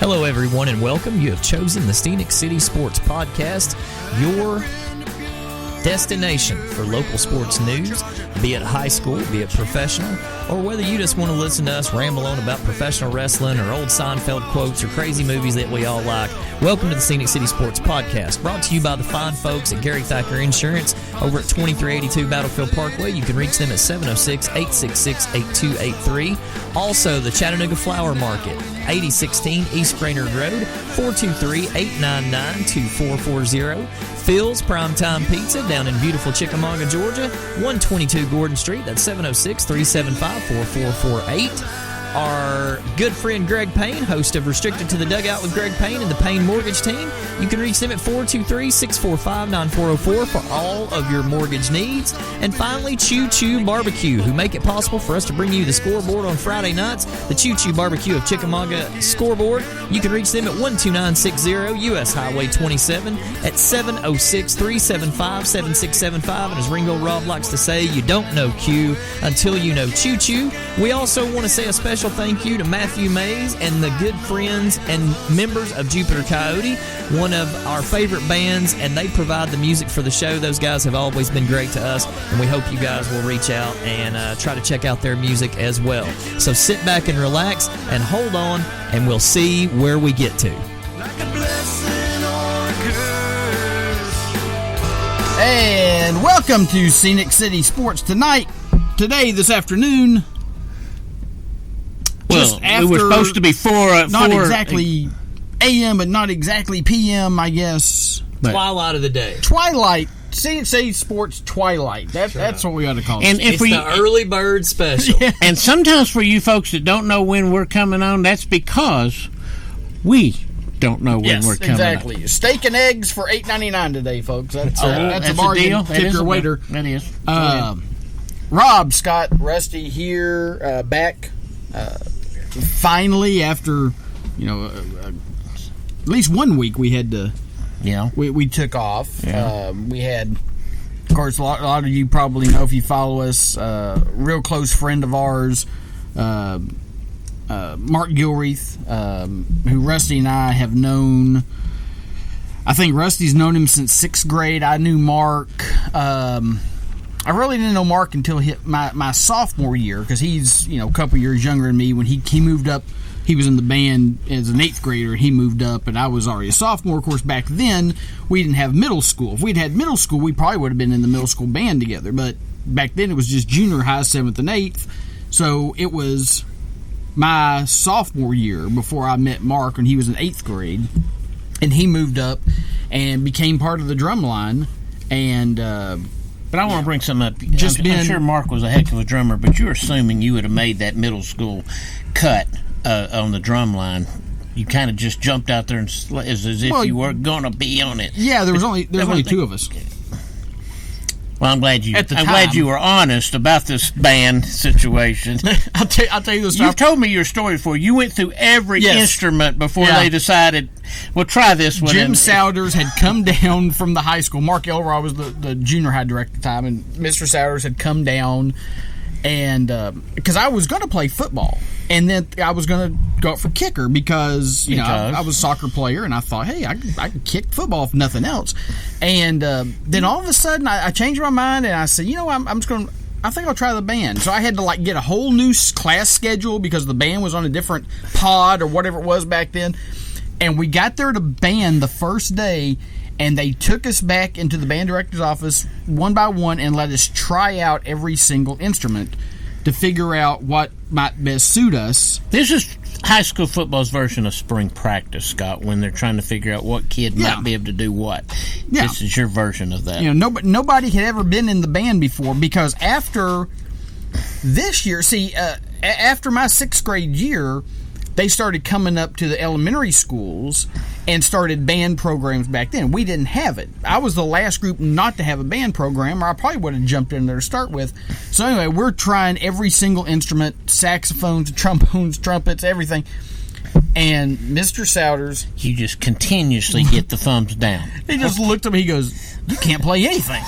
Hello, everyone, and welcome. You have chosen the SCS City Sports Podcast, your destination for local sports news, be it high school, be it professional, or whether you just want to listen to us ramble on about professional wrestling or old Seinfeld quotes or crazy movies that we all like. Welcome to the SCS City Sports Podcast, brought to you by the fine folks at Gary Thacker Insurance over at 2382 Battlefield Parkway. You can reach them at 706-866-8283. Also, the Chattanooga Flower Market, 8016 East Brainerd Road, 423-899-2440. Phil's Primetime Pizza down in beautiful Chickamauga, Georgia, 122 Gordon Street. That's 706-375-4448. Our good friend Greg Payne, host of Restricted to the Dugout with Greg Payne and the Payne Mortgage Team. You can reach them at 423-645-9404 for all of your mortgage needs. And finally, Choo Choo Barbecue, who make it possible for us to bring you the scoreboard on Friday nights. The Choo Choo Barbecue of Chickamauga scoreboard. You can reach them at 12960 U.S. Highway 27 at 706-375-7675. And as Ringo Rob likes to say, you don't know Q until you know Choo Choo. We also want to say a special thank you to Matthew Mays and the good friends and members of Jupiter Coyote, one of our favorite bands, and they provide the music for the show. Those guys have always been great to us, and we hope you guys will reach out and try to check out their music as well. So sit back and relax and hold on, and we'll see where we get to. And welcome to SCS City Sports today, this afternoon. Well, we were supposed to be not exactly a.m., but not exactly p.m., I guess. But Twilight of the day. Twilight. SCS Sports Twilight. That's what we ought to call it. And it's the early bird special. Yeah. And sometimes for you folks that don't know when we're coming on, that's because we don't know when we're coming exactly. on. Steak and eggs for $8.99 today, folks. That's a bargain. Deal. Tip your waiter. That is. Rob, Scott, Rusty here, back. Finally, after at least 1 week, we had to. Yeah, we took off. Yeah. We had, of course, a lot of you probably know if you follow us. Real close friend of ours, Mark Gilreath, who Rusty and I have known. I think Rusty's known him since 6th grade. I knew Mark. I really didn't know Mark until my sophomore year, because he's a couple years younger than me. When he moved up, he was in the band as an 8th grader, and he moved up, and I was already a sophomore. Of course, back then, we didn't have middle school. If we'd had middle school, we probably would have been in the middle school band together, but back then it was just junior high, 7th and 8th, so it was my sophomore year before I met Mark when he was in 8th grade, and he moved up and became part of the drum line, and but I want to bring something up. I'm sure Mark was a heck of a drummer, but you're assuming you would have made that middle school cut on the drum line. You kind of just jumped out there and as if you were going to be on it. Yeah, there was only two of us. Well, I'm glad you were honest about this band situation. I'll tell you this. You've told me your story before. You went through every instrument before they decided, well, try this one. Jim Souders had come down from the high school. Mark Elrod was the junior high director at the time, and Mr. Souders had come down, and because I was going to play football, and then I was going to go out for kicker because I was a soccer player, and I thought, hey, I can kick football if nothing else. And then all of a sudden, I changed my mind, and I said, I'm just going to. I think I'll try the band. So I had to get a whole new class schedule because the band was on a different pod or whatever it was back then. And we got there to band the first day, and they took us back into the band director's office one by one and let us try out every single instrument to figure out what might best suit us. This is high school football's version of spring practice, Scott, when they're trying to figure out what kid might be able to do what. Yeah. This is your version of that. Nobody had ever been in the band before, because after this year, after my 6th grade year, they started coming up to the elementary schools and started band programs back then. We didn't have it. I was the last group not to have a band program, or I probably would have jumped in there to start with. So anyway, we're trying every single instrument, saxophones, trombones, trumpets, everything. And Mr. Souders... You just continuously get the thumbs down. He just looked at me, he goes, you can't play anything.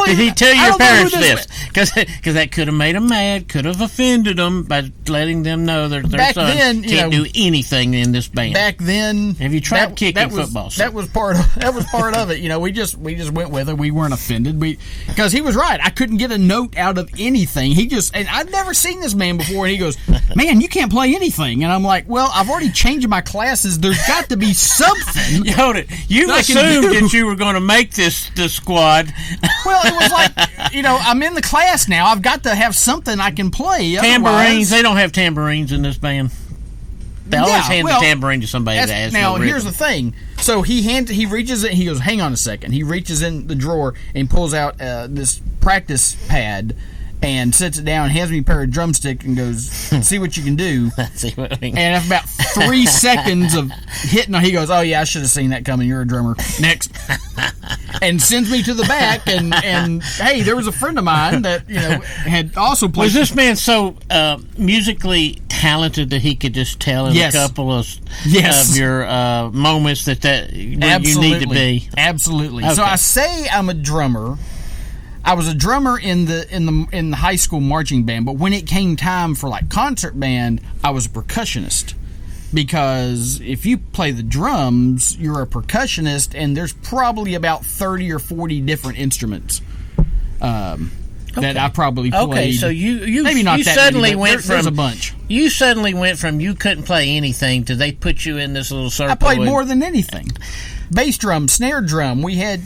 Did he tell your parents this? Because that could have made them mad, could have offended them by letting them know their son can't do anything in this band. Back then, have you tried kicking football? That was part of it. You know, we just went with it. We weren't offended. Because he was right. I couldn't get a note out of anything. And I'd never seen this man before. And he goes, "Man, you can't play anything." And I'm like, "Well, I've already changed my classes. There's got to be something." Hold it. You assumed that you were going to make this squad. Well, it was like, I'm in the class now. I've got to have something I can play. Tambourines. Otherwise, they don't have tambourines in this band. They always hand the tambourine to somebody that has now, no rhythm. here's the thing. So he reaches in. He goes, "Hang on a second." He reaches in the drawer and pulls out this practice pad and sets it down, hands me a pair of drumsticks, and goes, "See what you can do." And after about 3 seconds of hitting, he goes, "Oh yeah, I should have seen that coming. You're a drummer. Next." And sends me to the back, and hey, there was a friend of mine that had also played. Was this man so musically talented that he could just tell in a couple of your moments that where you need to be? Absolutely. Okay. So I say I'm a drummer. I was a drummer in the high school marching band, but when it came time for like concert band, I was a percussionist. Because if you play the drums, you're a percussionist, and there's probably about 30 or 40 different instruments that I probably played. Okay, so you maybe not you that suddenly many, went there's from a bunch. You suddenly went from you couldn't play anything to they put you in this little circle. I played more than anything. Bass drum, snare drum. We had,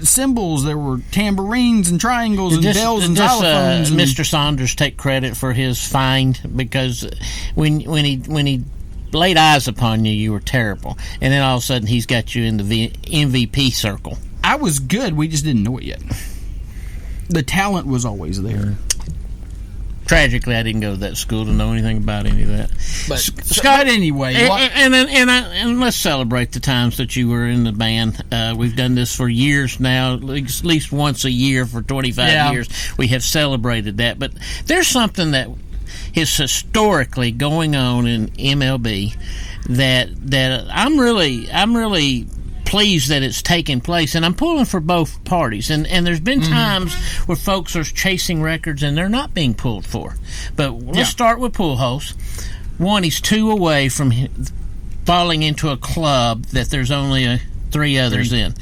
cymbals. There were tambourines and triangles and bells and xylophones. Mr. Saunders take credit for his find, because when he laid eyes upon you, you were terrible, and then all of a sudden he's got you in the MVP circle. I was good. We just didn't know it yet. The talent was always there. Tragically, I didn't go to that school to know anything about any of that. But Scott, anyway, and let's celebrate the times that you were in the band. We've done this for years now, at least once a year for 25 years. We have celebrated that. But there's something that is historically going on in MLB that I'm really pleased that it's taking place, and I'm pulling for both parties. And there's been times where folks are chasing records and they're not being pulled for. But let's start with Pujols. One, he's 2 away from falling into a club that there's only 3 others in,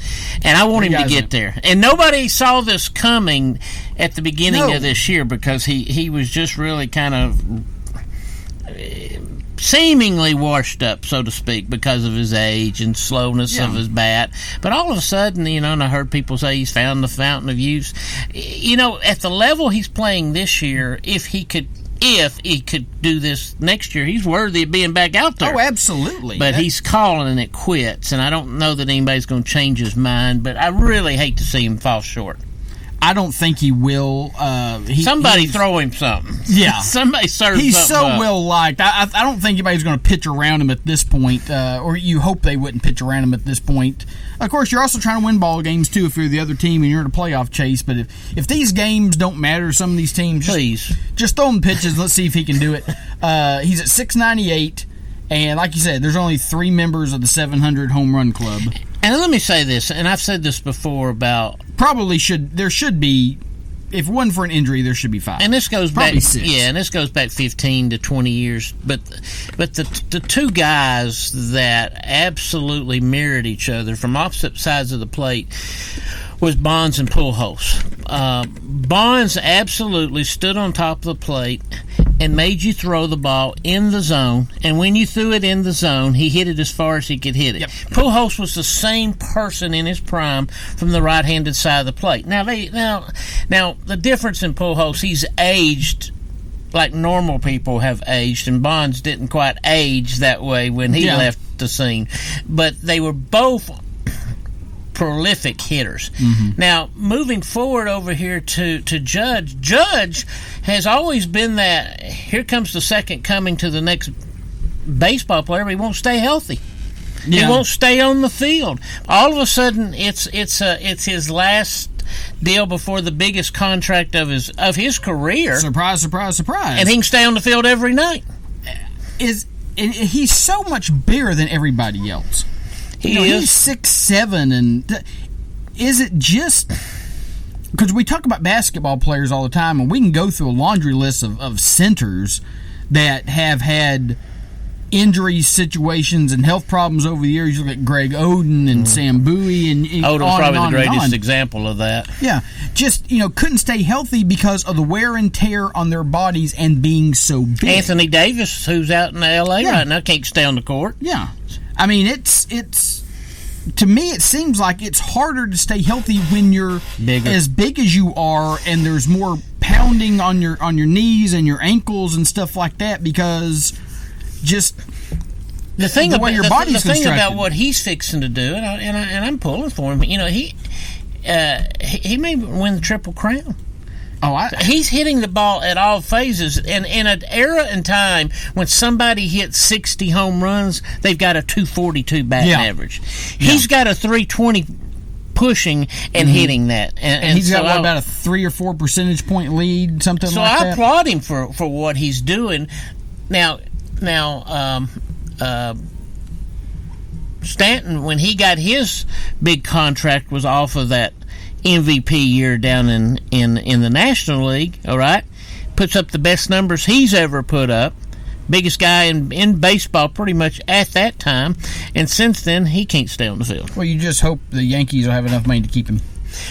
and I want him to get there. And nobody saw this coming at the beginning of this year, because he was just really kind of seemingly washed up, so to speak, because of his age and slowness of his bat. But all of a sudden, and I heard people say he's found the fountain of youth. At the level he's playing this year, if he could do this next year, he's worthy of being back out there. Oh, absolutely. But he's calling it quits, and I don't know that anybody's going to change his mind, but I really hate to see him fall short. I don't think he will. Somebody throw him something. Yeah. Somebody serve He's something so up. well liked. I don't think anybody's going to pitch around him at this point, or you hope they wouldn't pitch around him at this point. Of course, you're also trying to win ball games, too, if you're the other team and you're in a playoff chase. But if these games don't matter, some of these teams, just throw him pitches and let's see if he can do it. He's at 698. And like you said, there's only 3 members of the 700 home run club. And let me say this, and I've said this before about... There should be, if one for an injury, there should be 5. And this goes probably back 6. Yeah, and this goes back 15 to 20 years. But the 2 guys that absolutely mirrored each other from opposite sides of the plate was Bonds and Pujols. Bonds absolutely stood on top of the plate and made you throw the ball in the zone, and when you threw it in the zone, he hit it as far as he could hit it. Yep. Pujols was the same person in his prime from the right-handed side of the plate. Now the difference in Pujols, he's aged like normal people have aged, and Bonds didn't quite age that way when he left the scene. But they were both prolific hitters. Now, moving forward over here to Judge. Judge has always been that, here comes the second coming to the next baseball player, but he won't stay healthy. He won't stay on the field. All of a sudden, it's his last deal before the biggest contract of his career. Surprise, surprise, surprise. And he can stay on the field every night. He's so much bigger than everybody else. He's 6'7", and is it just because we talk about basketball players all the time, and we can go through a laundry list of centers that have had injury situations and health problems over the years. You look at Greg Oden and Sam Bowie, and Oden's probably the greatest example of that. Yeah, just couldn't stay healthy because of the wear and tear on their bodies and being so big. Anthony Davis, who's out in L.A. right now, can't stay on the court. Yeah, I mean it's to me it seems like it's harder to stay healthy when you're bigger, as big as you are, and there's more pounding on your knees and your ankles and stuff like that, because just the thing the way your body's the thing constructed. about what he's fixing to do, and I'm pulling for him. He may win the Triple Crown. He's hitting the ball at all phases, and in an era and time when somebody hits 60 home runs, they've got a 242 batting average. He's got a 320 pushing and hitting that, and he's got about a 3 or 4 percentage point lead, something like that. So I applaud him for what he's doing. Now, Stanton, when he got his big contract, was off of that MVP year down in the National League. All right, puts up the best numbers he's ever put up. Biggest guy in baseball pretty much at that time, and since then he can't stay on the field. Well, you just hope the Yankees will have enough money to keep him.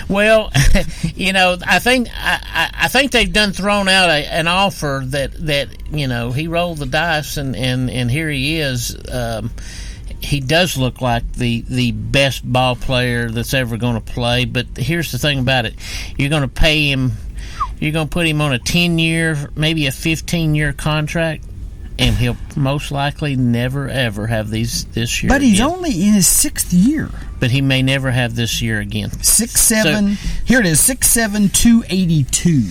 Well, I think they've done thrown out an offer that he rolled the dice and here he is. He does look like the best ball player that's ever going to play. But here's the thing about it: you're going to pay him. You're going to put him on a 10-year, maybe a 15-year contract, and he'll most likely never ever have this year. But he's again. only in his 6th year. But he may never have this year again. 6'7". Here it is, 6'7", 282.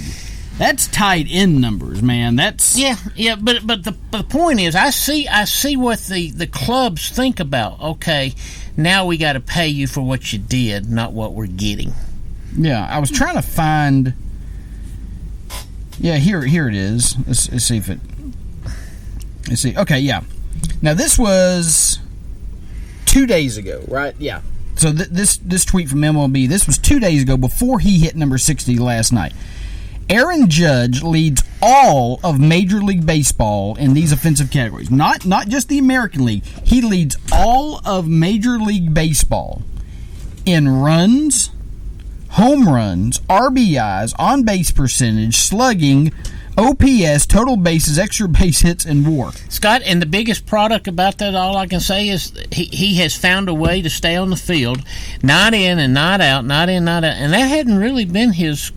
That's tight end numbers, man. That's yeah. But the point is, I see what the clubs think about. Okay, now we got to pay you for what you did, not what we're getting. Yeah, I was trying to find. Yeah, here it is. Let's see if it. Let's see. Okay, yeah. Now this was 2 days ago, right? Yeah. So this tweet from MLB, this was 2 days ago before he hit number 60 last night. Aaron Judge leads all of Major League Baseball in these offensive categories. Not just the American League. He leads all of Major League Baseball in runs, home runs, RBIs, on-base percentage, slugging, OPS, total bases, extra base hits, and WAR. Scott, and the biggest product about that, all I can say is he has found a way to stay on the field, not in and not out, not in, not out. And that hadn't really been his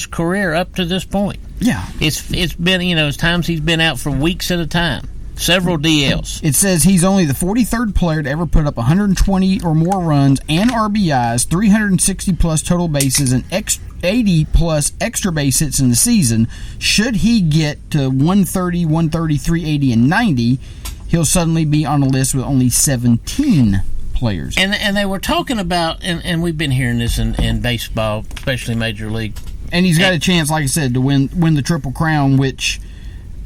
career up to this point. Yeah. It's been, as times he's been out for weeks at a time. Several DLs. It says he's only the 43rd player to ever put up 120 or more runs and RBIs, 360-plus total bases, and 80-plus extra base hits in the season. Should he get to 130, 130, 380, and 90, he'll suddenly be on a list with only 17 players. And they were talking about, and we've been hearing this in baseball, especially Major League. And he's got a chance, like I said, to win the Triple Crown, which...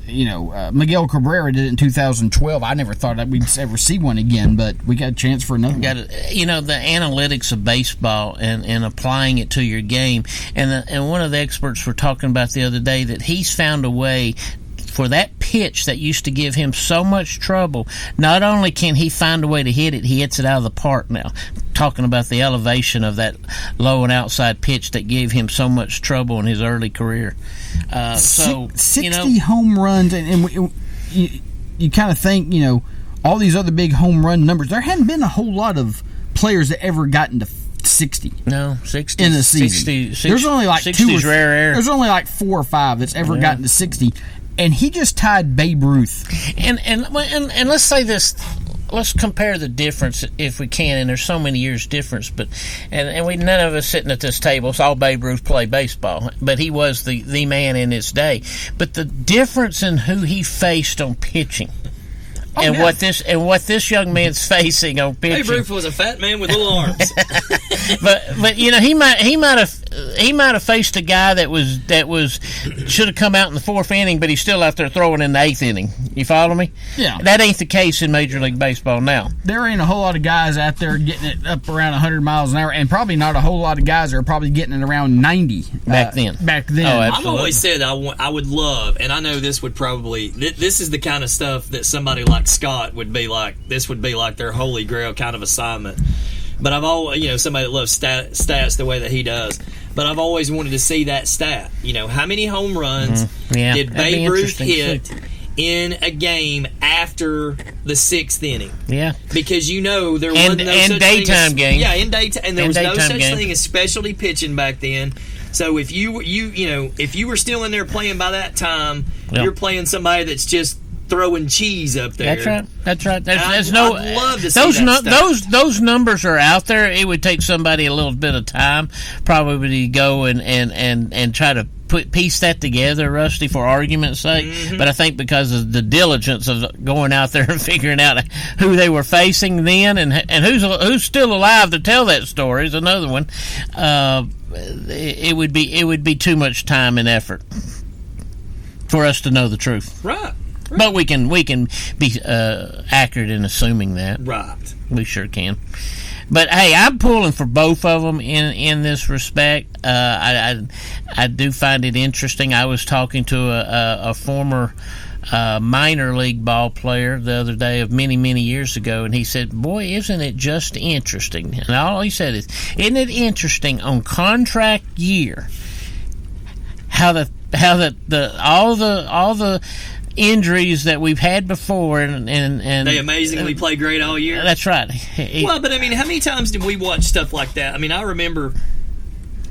Miguel Cabrera did it in 2012. I never thought that we'd ever see one again, but we got a chance for another one. The analytics of baseball and applying it to your game. And one of the experts were talking about the other day that he's found a way for that pitch that used to give him so much trouble. Not only can he find a way to hit it, he hits it out of the park now. Talking about the elevation of that low and outside pitch that gave him so much trouble in his early career. 60 home runs, and you kind of think, all these other big home run numbers. There hadn't been a whole lot of players that ever gotten to 60. No, 60 in a season. There's only like 60's rare air. There's only like 4 or 5 that's ever gotten to 60, and he just tied Babe Ruth. And let's say this. Let's compare the difference if we can, and there's so many years difference, but and we none of us sitting at this table saw Babe Ruth play baseball, but he was the man in his day. But the difference in who he faced on pitching what this young man's facing on pitching. Babe Ruth was a fat man with little arms. but he might have have faced a guy that should have come out in the 4th inning, but he's still out there throwing in the 8th inning. You follow me? Yeah. That ain't the case in Major League Baseball now. There ain't a whole lot of guys out there getting it up around 100 miles an hour, and probably not a whole lot of guys are probably getting it around 90 back then. Oh, absolutely. I've always said I would love, and I know this would probably this is the kind of stuff that somebody like Scott would be like. This would be like their holy grail kind of assignment. But I've always, somebody that loves stats the way that he does. But I've always wanted to see that stat. How many home runs did Babe Ruth hit in a game after the 6th inning? Yeah, because there was no such daytime thing game. Yeah, in daytime, and there was no such game. thing as specialty pitching back then. So if you were still in there playing by that time, you're playing somebody that's just throwing cheese up there. That's right. I'd love to see those numbers are out there. It would take somebody a little bit of time, probably to go and try to piece that together, Rusty, for argument's sake. Mm-hmm. But I think because of the diligence of going out there and figuring out who they were facing then and who's still alive to tell that story is another one. It would be too much time and effort for us to know the truth. Right. But we can be accurate in assuming that. Right. We sure can. But hey, I'm pulling for both of them in this respect. I do find it interesting. I was talking to a former minor league ball player the other day of many years ago, and he said, "Boy, isn't it just interesting?" And all he said is, "Isn't it interesting on contract year how all the injuries that we've had before and they amazingly play great all year." That's right. Well, but I mean, how many times did we watch stuff like that? I mean, I remember,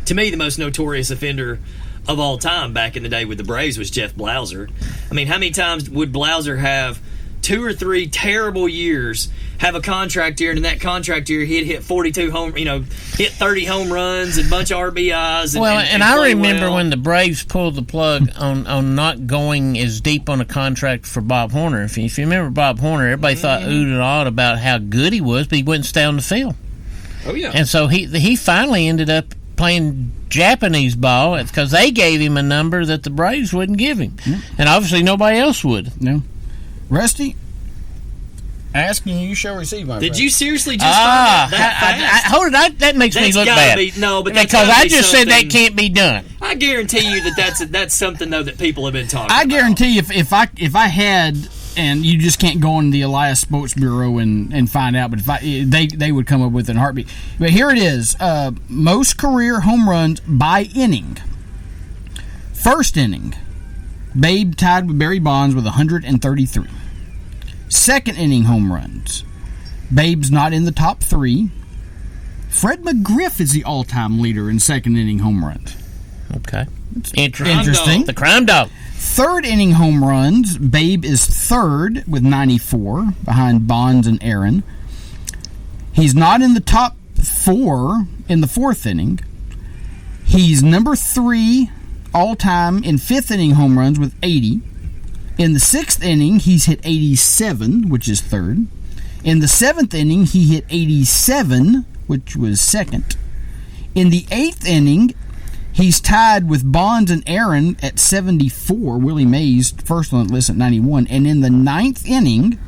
to me, the most notorious offender of all time back in the day with the Braves was Jeff Blauser. I mean, how many times would Blauser have 2 or 3 terrible years, have a contract year, and in that contract year he'd hit 42 hit 30 home runs and a bunch of RBIs. And I remember when the Braves pulled the plug on not going as deep on a contract for Bob Horner. If you remember Bob Horner, everybody thought oohed and awed about how good he was, but he wouldn't stay on the field. Oh yeah. And so he finally ended up playing Japanese ball because they gave him a number that the Braves wouldn't give him, and obviously nobody else would. No. Rusty, asking you shall receive, my friend. Did you seriously just find that fast? Hold it, that makes me look bad. Because I just said that can't be done. I guarantee you that's something though that people have been talking about. I guarantee you if I had, and you just can't go on the Elias Sports Bureau and find out, but if they would come up with it in a heartbeat. But here it is: most career home runs by inning. First inning, Babe tied with Barry Bonds with 133. Second inning home runs, Babe's not in the top 3. Fred McGriff is the all-time leader in second inning home runs. Okay. Interesting. The crime dog. Third inning home runs, Babe is third with 94 behind Bonds and Aaron. He's not in the top 4 in the 4th inning. He's number 3 all-time in 5th inning home runs with 80. In the 6th inning, he's hit 87, which is 3rd. In the 7th inning, he hit 87, which was 2nd. In the 8th inning, he's tied with Bonds and Aaron at 74. Willie Mays, first on the list at 91. And in the 9th inning,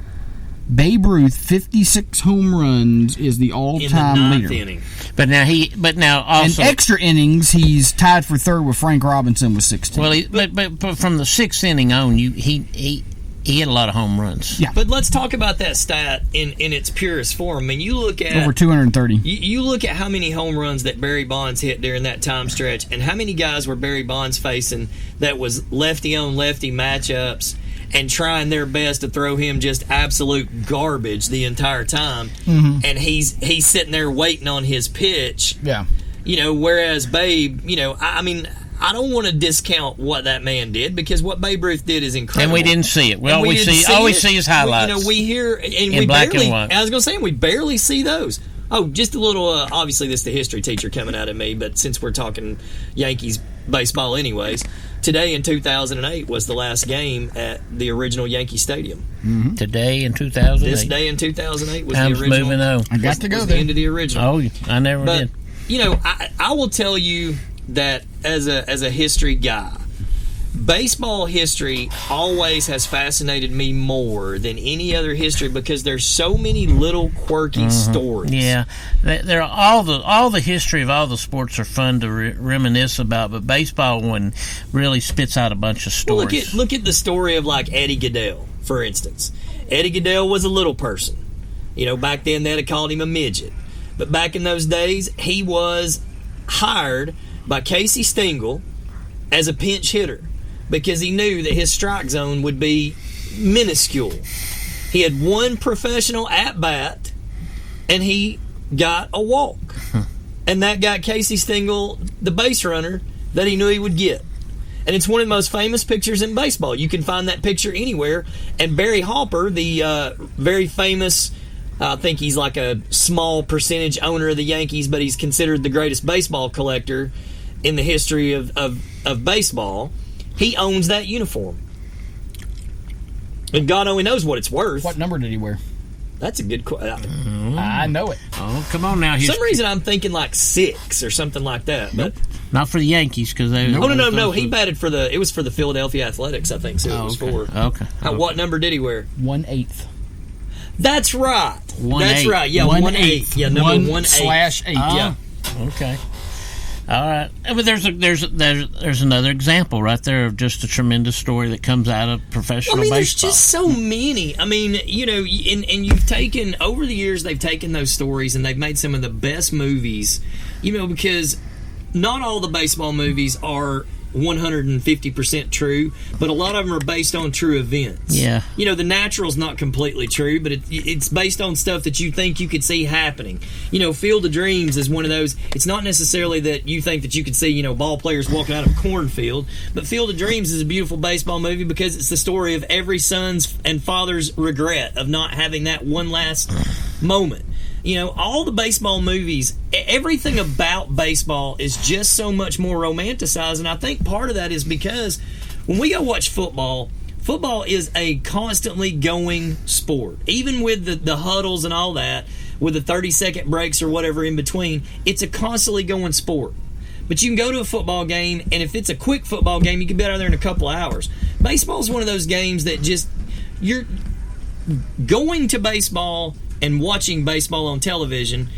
Babe Ruth, 56 home runs, is the all-time leader. Inning. But now also in extra innings, he's tied for 3rd with Frank Robinson with 16. Well, but from the 6th inning on, he had a lot of home runs. Yeah. But let's talk about that stat in its purest form. I mean, you look at over 230. You look at how many home runs that Barry Bonds hit during that time stretch, and how many guys were Barry Bonds facing that was lefty on lefty matchups and trying their best to throw him just absolute garbage the entire time. Mm-hmm. And he's sitting there waiting on his pitch. Yeah. Whereas Babe, I mean, I don't want to discount what that man did, because what Babe Ruth did is incredible. And we didn't see it. We always see his highlights. We hear and in we black barely, and white. I was going to say, we barely see those. Oh, just a little, obviously this is the history teacher coming out of me, but since we're talking Yankees baseball anyways, today in 2008 was the last game at the original Yankee Stadium. Mm-hmm. Today in 2008. This day in 2008 was Time's the original. moving on. I got to go was there. the end of the original. Oh, I never did. I will tell you, that as a history guy, baseball history always has fascinated me more than any other history because there's so many little quirky stories. Yeah, they're all the history of all the sports are fun to reminisce about, but baseball one really spits out a bunch of stories. Well, look at the story of like Eddie Goodell, for instance. Eddie Goodell was a little person. Back then they'd have called him a midget, but back in those days he was hired by Casey Stengel as a pinch hitter, because he knew that his strike zone would be minuscule. He had one professional at-bat, and he got a walk. And that got Casey Stengel the base runner that he knew he would get. And it's one of the most famous pictures in baseball. You can find that picture anywhere. And Barry Hopper, the very famous, I think he's like a small percentage owner of the Yankees, but he's considered the greatest baseball collector in the history of baseball. He owns that uniform. And God only knows what it's worth. What number did he wear? That's a good question. I know it. Oh, come on now. For some reason I'm thinking like 6 or something like that. But not for the Yankees, because they... No. He batted for it was for the Philadelphia Athletics, I think, so it was for. Okay. What number did he wear? 1/8. That's right. 1/8. That's right. Yeah, 1/8. Yeah, number 1/8. Yeah. Okay. All right, but there's another example right there of just a tremendous story that comes out of professional baseball. There's just so many. And you've taken over the years. They've taken those stories and they've made some of the best movies. Because not all the baseball movies are 150% true, but a lot of them are based on true events. Yeah. The Natural's not completely true, but it's based on stuff that you think you could see happening. Field of Dreams is one of those. It's not necessarily that you think that you could see, ball players walking out of a cornfield, but Field of Dreams is a beautiful baseball movie because it's the story of every son's and father's regret of not having that one last moment. All the baseball movies, everything about baseball is just so much more romanticized, and I think part of that is because when we go watch football is a constantly going sport. Even with the huddles and all that, with the 30-second breaks or whatever in between, it's a constantly going sport. But you can go to a football game, and if it's a quick football game, you can be out there in a couple of hours. Baseball is one of those games that just, you're going to baseball and watching baseball on television.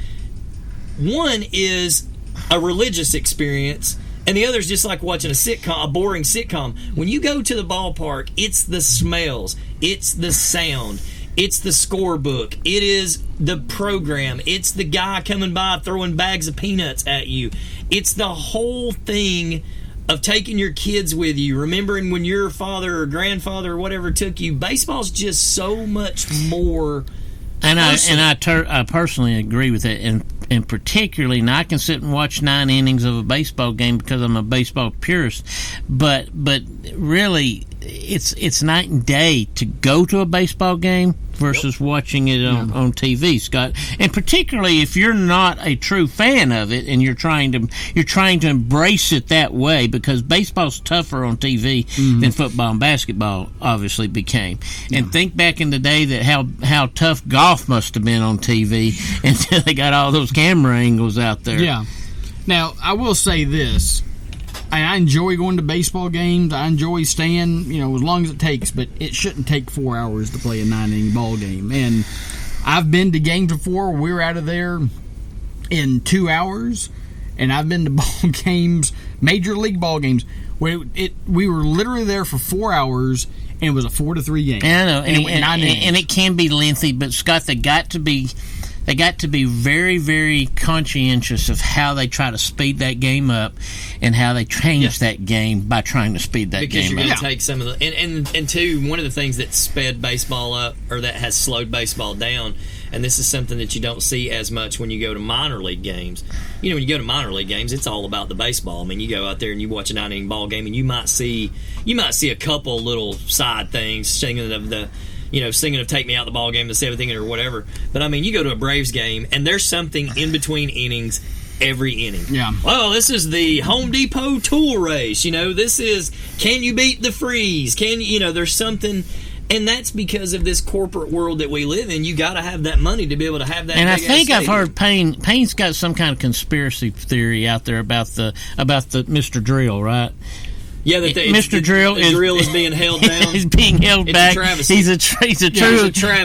One is a religious experience, and the other is just like watching a boring sitcom. When you go to the ballpark, it's the smells, it's the sound, it's the scorebook, it is the program, it's the guy coming by throwing bags of peanuts at you. It's the whole thing of taking your kids with you, remembering when your father or grandfather or whatever took you. Baseball's just so much more. And I personally agree with it, and particularly, and I can sit and watch 9 innings of a baseball game because I'm a baseball purist, but really, it's night and day to go to a baseball game versus watching it on TV, Scott. And particularly if you're not a true fan of it and you're trying to embrace it that way, because baseball's tougher on TV than football and basketball obviously became. And think back in the day that how tough golf must have been on TV until they got all those camera angles out there. Yeah. Now, I will say this. I enjoy going to baseball games. I enjoy staying, as long as it takes, but it shouldn't take 4 hours to play a 9-inning ball game. And I've been to games before where we were out of there in 2 hours, and I've been to ball games, major league ball games, where we were literally there for 4 hours, and it was a 4-3 game. I know, and it can be lengthy, but Scott, they got to be very, very conscientious of how they try to speed that game up and how they change that game by trying to speed that game up. Because you're going to take some of the... And two, one of the things that sped baseball up, or that has slowed baseball down, and this is something that you don't see as much when you go to minor league games. When you go to minor league games, it's all about the baseball. I mean, you go out there and you watch a 9-inning ball game, and you might see a couple little side things, singing of Take Me Out the Ball Game, the 7th inning or whatever. But, I mean, you go to a Braves game, and there's something in between innings every inning. Yeah. Well, this is the Home Depot tool race. This is, can you beat the freeze? There's something. And that's because of this corporate world that we live in. You got to have that money to be able to have that. And I think I've heard Payne's got some kind of conspiracy theory out there about the Mr. Drill, right? Yeah, that Mr. Drill is being held down. He's being held back. He's a travesty.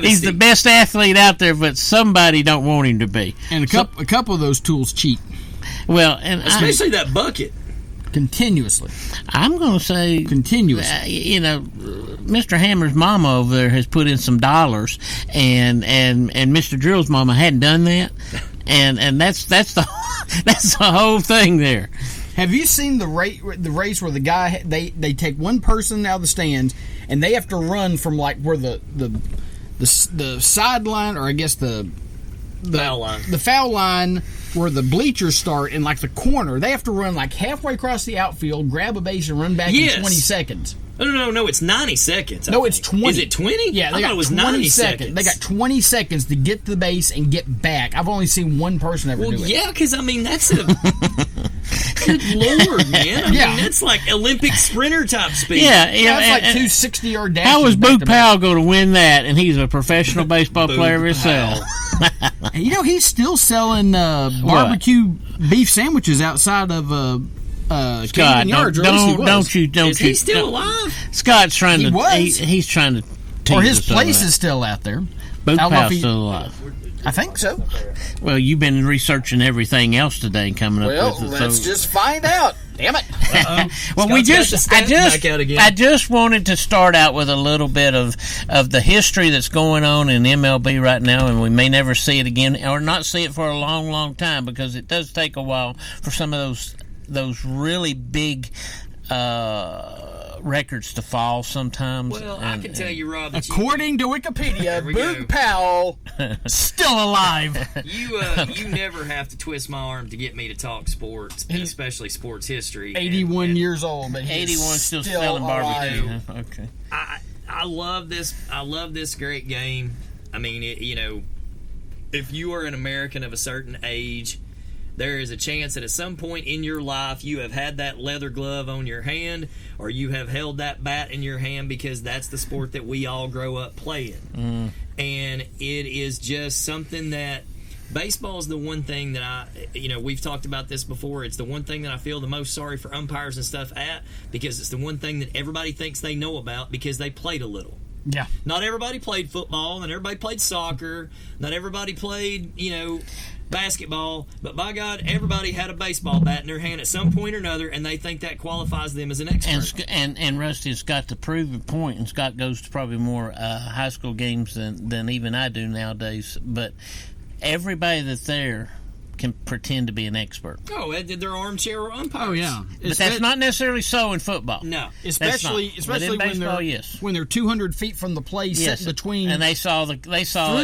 He's the best athlete out there, but somebody don't want him to be. And a couple of those tools cheat. Well, and especially that bucket. Continuously. I'm going to say continuously. Mr. Hammer's mama over there has put in some dollars, and Mr. Drill's mama hadn't done that, and that's the that's the whole thing there. Have you seen the race where the guy they take one person out of the stands and they have to run from like where the sideline, or I guess the foul line where the bleachers start in like the corner? They have to run like halfway across the outfield, grab a base, and run back in 20 seconds. No, it's 90 seconds. No, it's 20. Is it 20? Yeah, I thought it was 90 seconds. They got 20 seconds to get to the base and get back. I've only seen one person ever do it. Well, yeah, because, I mean, that's a... Good Lord, man. I mean, that's like Olympic sprinter type speed. Yeah. That's like 2 60-yard dashes. How was Boog Powell going to win that? And he's a professional baseball player himself. He's still selling barbecue beef sandwiches outside of... Scott, don't you? Is he still alive? Scott's trying to. He's trying to. Or his place is still out there. Boog Powell's still alive. I think so. Well, you've been researching everything else today, coming up with it. Let's just find out. Damn it. Well, I just wanted to start out with a little bit of the history that's going on in MLB right now, and we may never see it again, or not see it for a long, long time, because it does take a while for some of those really big records to fall sometimes. Well, I can tell you, Rob, according to Wikipedia, Boog Powell still alive. You never have to twist my arm to get me to talk sports, and especially sports history. 81 years old, but he's 81 still selling barbecue. Huh? Okay. I love this. I love this great game. I mean, if you are an American of a certain age, there is a chance that at some point in your life you have had that leather glove on your hand, or you have held that bat in your hand, because that's the sport that we all grow up playing. And it is just something that baseball is the one thing that we've talked about this before. It's the one thing that I feel the most sorry for umpires and stuff at, because it's the one thing that everybody thinks they know about because they played a little. Yeah. Not everybody played football, not everybody played soccer, not everybody played, basketball, but by God, everybody had a baseball bat in their hand at some point or another, and they think that qualifies them as an expert. And Rusty has got to prove a point, and Scott goes to probably more high school games than even I do nowadays, but everybody that's there can pretend to be an expert. Oh, they're armchair umpires. Oh, yeah. But that's not necessarily so in football. No. Especially in baseball, when they're 200 feet from the plate, set between, and they saw through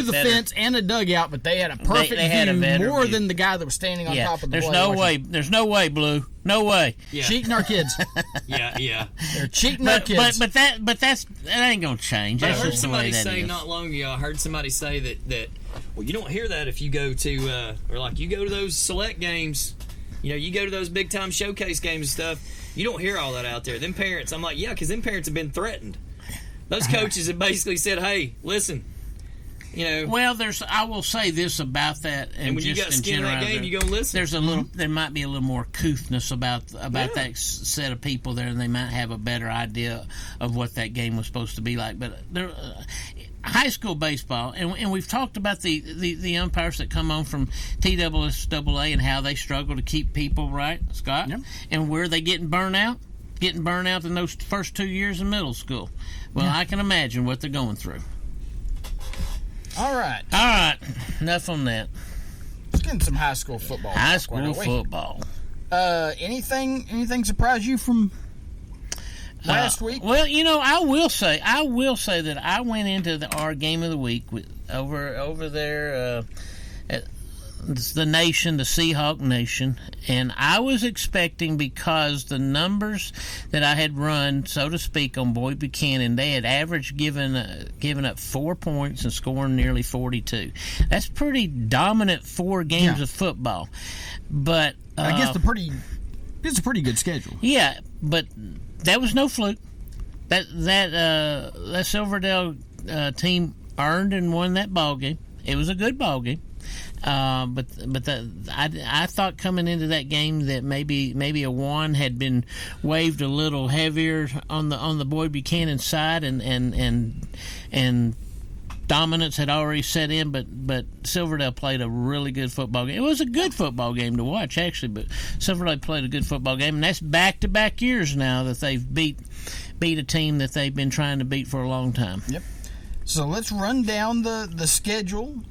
the fence and a dugout, but they had a perfect view, more than the guy that was standing on top of the plate. There's no way, Blue. No way. Yeah. Cheating our kids. Yeah. They're cheating our kids. But that ain't gonna change. I heard somebody say not long ago. I heard somebody say that well, you don't hear that if you go to you go to those select games. You go to those big time showcase games and stuff. You don't hear all that out there. Them parents, I'm like, yeah, because them parents have been threatened. Those coaches have basically said, hey, listen. Well, I will say this about that, and when just you got skin in that game, you gonna listen. There's there might be a little more couthness about that set of people there, and they might have a better idea of what that game was supposed to be like. But high school baseball, and we've talked about the umpires that come on from TSSAA and how they struggle to keep people right, Scott, and where they getting burnt out in those first 2 years of middle school. Well, I can imagine what they're going through. All right. Enough on that. Let's get into some high school football. Football. Anything surprise you from last week? Well, I will say that I went into our game of the week over there at the nation, the Seahawk Nation, and I was expecting, because the numbers that I had run, so to speak, on Boyd Buchanan, they had averaged giving up 4 points and scoring nearly 42. That's pretty dominant 4 games of football. But I guess it's a pretty good schedule. Yeah, but that was no fluke. that Silverdale team earned and won that ball game. It was a good ball game. I thought coming into that game that maybe a one had been waved a little heavier on the Boyd Buchanan side, and dominance had already set in. But Silverdale played a really good football game. It was a good football game to watch, actually. But Silverdale played a good football game, and that's back-to-back years now that they've beat a team that they've been trying to beat for a long time. Yep. So let's run down the schedule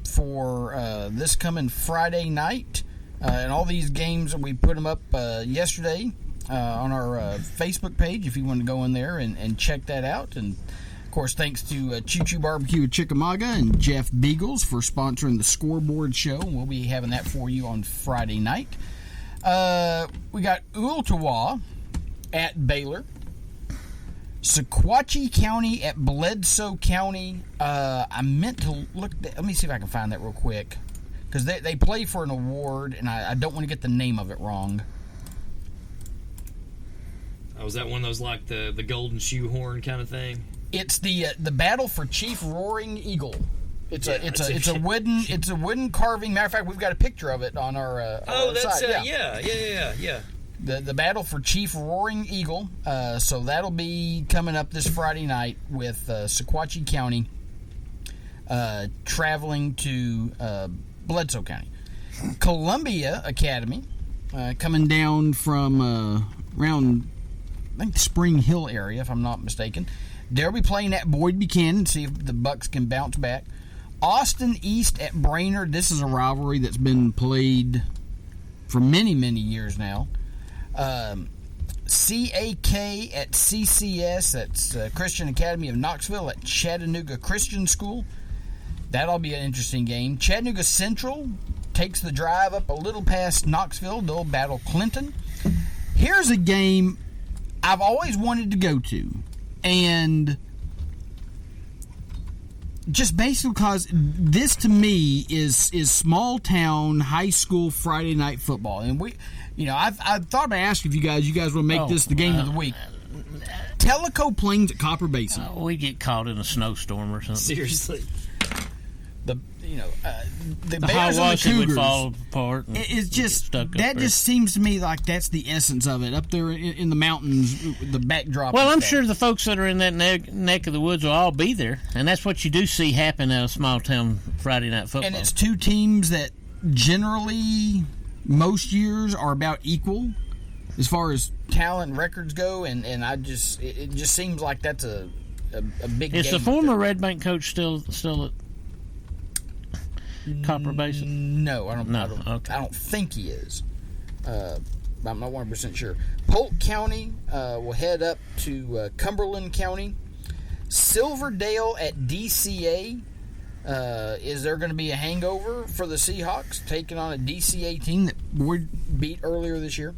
for this coming Friday night. And all these games, we put them up yesterday on our Facebook page if you want to go in there and check that out. And, of course, thanks to Choo Choo Barbecue at Chickamauga and Jeff Beagles for sponsoring the Scoreboard Show. We'll be having that for you on Friday night. We got Ooltewah at Baylor. Sequatchie County at Bledsoe County. I meant to look. Let me see if I can find that real quick, because they play for an award, and I don't want to get the name of it wrong. Oh, is that one of those like the golden shoehorn kind of thing? It's the battle for Chief Roaring Eagle. It's a wooden carving. Matter of fact, we've got a picture of it on our site. Yeah. The battle for Chief Roaring Eagle. So that'll be coming up this Friday night with Sequatchie County traveling to Bledsoe County. Columbia Academy coming down from around, I think, Spring Hill area, if I'm not mistaken. They'll be playing at Boyd Buchanan, see if the Bucks can bounce back. Austin East at Brainerd. This is a rivalry that's been played for many, many years now. CAK at CCS, that's Christian Academy of Knoxville at Chattanooga Christian School. That'll be an interesting game. Chattanooga Central takes the drive up a little past Knoxville. They'll battle Clinton. Here's a game I've always wanted to go to, and just basically because this to me is small town high school Friday night football, and I thought about asking if you guys want to make this the game of the week. Tellico Plains at Copper Basin. We get caught in a snowstorm or something. Seriously. The Bears and the Cougars would fall apart. It's just that just seems to me like that's the essence of it up there in the mountains, the backdrop. Well, I'm sure the folks that are in that neck of the woods will all be there, and that's what you do see happen at a small town Friday night football. And it's two teams that generally most years are about equal as far as talent records go, and it just seems like that's a big. Is the former Red Bank coach still at Copper Basin? No, I don't think he is. I'm not 100% sure. Polk County will head up to Cumberland County. Silverdale at DCA. Is there going to be a hangover for the Seahawks taking on a DCA team that Boyd beat earlier this year?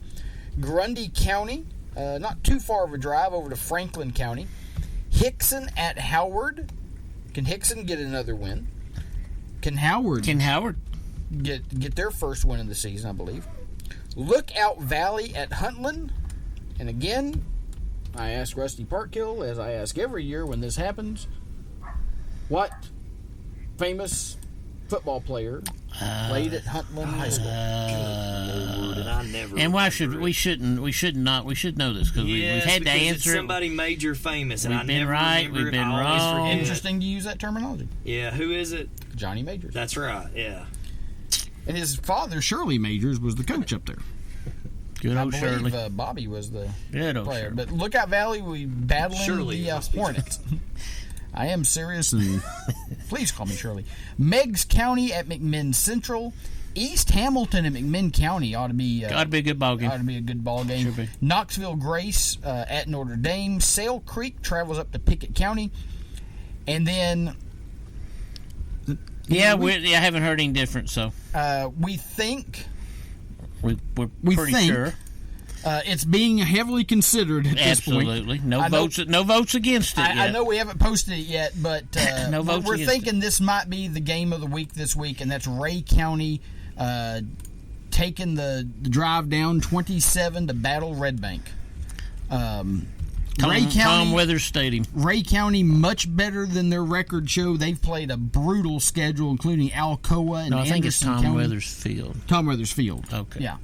Grundy County, not too far of a drive over to Franklin County. Hickson at Howard. Can Hickson get another win? Can Howard get their first win of the season, I believe. Lookout Valley at Huntland. And again, I ask Rusty Parkhill, as I ask every year when this happens, what famous football player played at Huntland High School? And why should we should know this, because we've had to answer somebody major famous, and we've been right, we've been wrong. Interesting to use that terminology. Yeah, who is it? Johnny Majors. That's right. Yeah. And his father, Shirley Majors, was the coach up there. Good old Shirley. Bobby was the player. Shirley. But Lookout Valley, we battling the Hornets. I am serious, and please call me Shirley. Meigs County at McMinn Central. East Hamilton and McMinn County ought to be a good ball game. Ought to be a good ball game. Knoxville Grace at Notre Dame. Sale Creek travels up to Pickett County, and then I haven't heard any difference. So we think we're pretty sure it's being heavily considered at this point. Absolutely, no votes against it. I know we haven't posted it yet, but no votes we're thinking this might be the game of the week this week, and that's Ray County taking the drive down 27 to battle Red Bank. Tom Weathers Stadium. Ray County, much better than their record show. They've played a brutal schedule, including Alcoa and I think it's Anderson Tom County. Weathers Field. Tom Weathers Field. Okay. Yeah.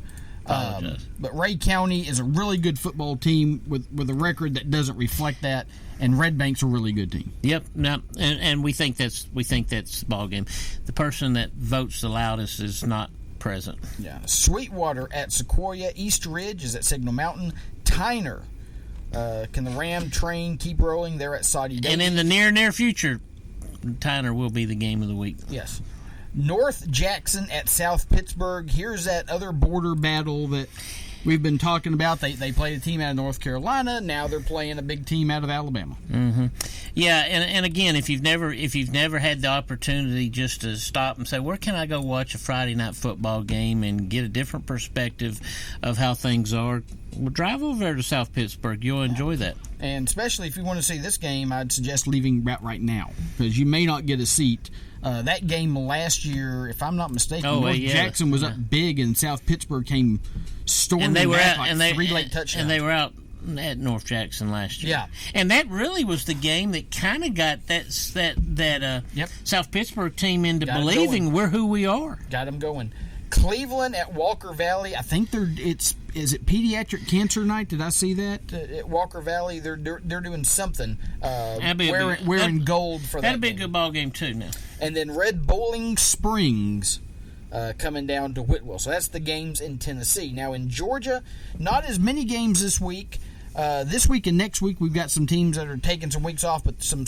Apologize. But Ray County is a really good football team with a record that doesn't reflect that, and Red Bank's a really good team. Yep. No, and we think that's the ball game. The person that votes the loudest is not present. Yeah. Sweetwater at Sequoia. East Ridge is at Signal Mountain. Tyner. Can the Ram train keep rolling? They're at Saudi Davies. And in the near future, Tyner will be the game of the week. Yes. North Jackson at South Pittsburgh. Here's that other border battle that we've been talking about. They played a team out of North Carolina. Now they're playing a big team out of Alabama. Mm-hmm. Yeah, and again, if you've never had the opportunity just to stop and say, where can I go watch a Friday night football game and get a different perspective of how things are, well, drive over there to South Pittsburgh. You'll enjoy that. And especially if you want to see this game, I'd suggest leaving right now because you may not get a seat. That game last year, if I'm not mistaken, North Jackson was up big, and South Pittsburgh came storming back like 3 late touchdowns. And they were out at North Jackson last year. Yeah, and that really was the game that kind of got that South Pittsburgh team into believing we're who we are. Got them going. Cleveland at Walker Valley. I think is it Pediatric Cancer Night? Did I see that at Walker Valley? They're doing something. Wearing gold for that. That'd be a good ball game too. Now and then Red Bowling Springs coming down to Whitwell. So that's the games in Tennessee. Now in Georgia, not as many games this week. This week and next week, we've got some teams that are taking some weeks off, but some